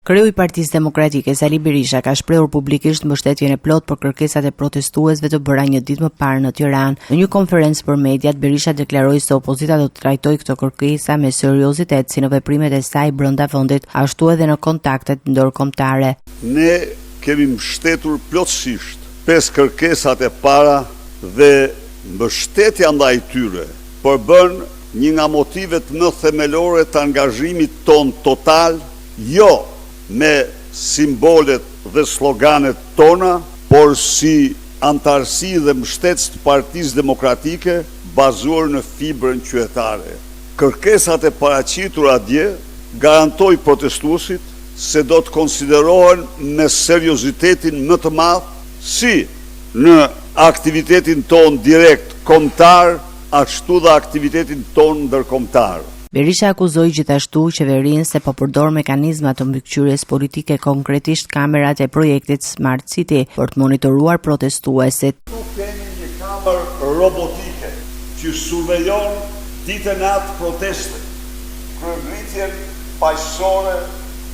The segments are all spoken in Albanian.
Kreu i Partisë Demokratike Sali Berisha ka shprehur publikisht mbështetjen e plotë për kërkesat e protestuesve të bëra një ditë më parë në Tiranë. Në një konferencë për mediat, Berisha deklaroi se opozita do të trajtojë këto kërkesa me seriozitet si në veprimet e saj brenda vendit, ashtu edhe në kontaktet ndërkombëtare. Ne kemi mbështetur plotësisht 5 kërkesat e para dhe mbështetja ndaj tyre përbën një nga motivet më themelore të angazhimit ton total, jo me simbolet dhe sloganet tona, por si antarësi dhe mbështetës të Partisë Demokratike bazuar në fibrën qytetare. Kërkesat e paraqitura dje garantoi protestuesit se do të konsiderohen me seriozitetin më të madh si në aktivitetin ton direkt kombëtar, ashtu dhe aktivitetin ton ndërkombëtar. Berisha akuzoi gjithashtu qeverinë se po përdor mekanizma të mbikëqyrjes politike, konkretisht kamerat e projektit Smart City, për të monitoruar protestuesit. Nuk kemi një kamer robotike që survejon ditën e natë proteste, kryengritjen paqësore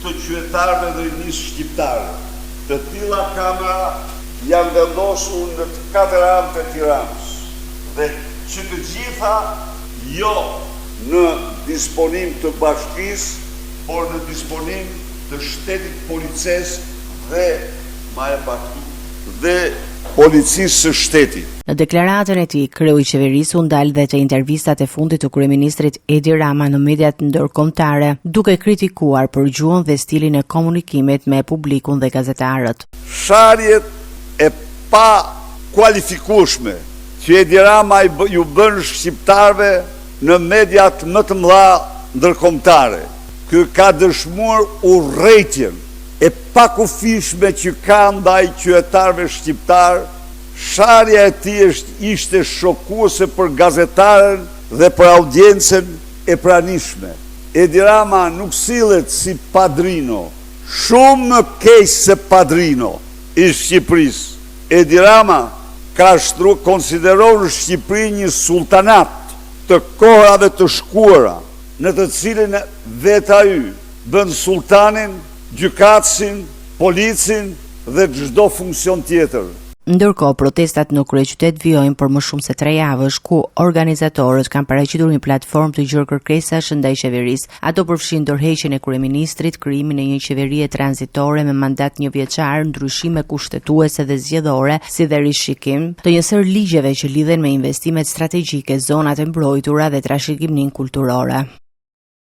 të qytetarëve dhe rinjisë shqiptare. Të tilla kamera janë vendosur në të 4 anët e Tiranës dhe që të gjitha jo në disponim të bashkisë, por në disponim të shtetit polices dhe dhe policisë së shtetit. Në deklaratën e tij, kreu i qeverisë u ndal dhe te intervistat e fundit të kryeministrit Edi Rama në mediat ndërkombëtare, duke kritikuar për gjuhën dhe stilin e komunikimit me publikun dhe gazetarët. Sharjet e pa kualifikueshme që Edi Rama ju bën shqiptarëve në mediat më të mëdha ndërkombëtare. Ky ka dëshmuar urrëtitjen e pakufishme që ka ndaj qytetarëve shqiptar. Sharja e tij ishte shokuese për gazetarën dhe për audiencën e pranishme. Edi Rama nuk sillet si padrino, shumë më keq se padrino i Shqipërisë. Edi Rama ka konsideruar Shqipërinë një sultanat të kohërave të shkuara, në të cilin vetë ai bën sultanin, gjykatësin, policin dhe çdo funksion tjetër. Ndërkohë, protestat në kryeqytet vijojnë për më shumë se 3 javësh, ku organizatorët kanë paraqitur një platformë të gjuar kërkesash ndaj qeverisë. Ato përfshin ndërheqjen e kryeministrit, krijimin e një qeverie tranzitore me mandat 1 vjeçar, ndryshime kushtetuese dhe zgjedhore, si dhe rishikim të një sër ligjeve që lidhen me investimet strategjike, zonat e mbrojtura dhe trashëgiminë kulturore.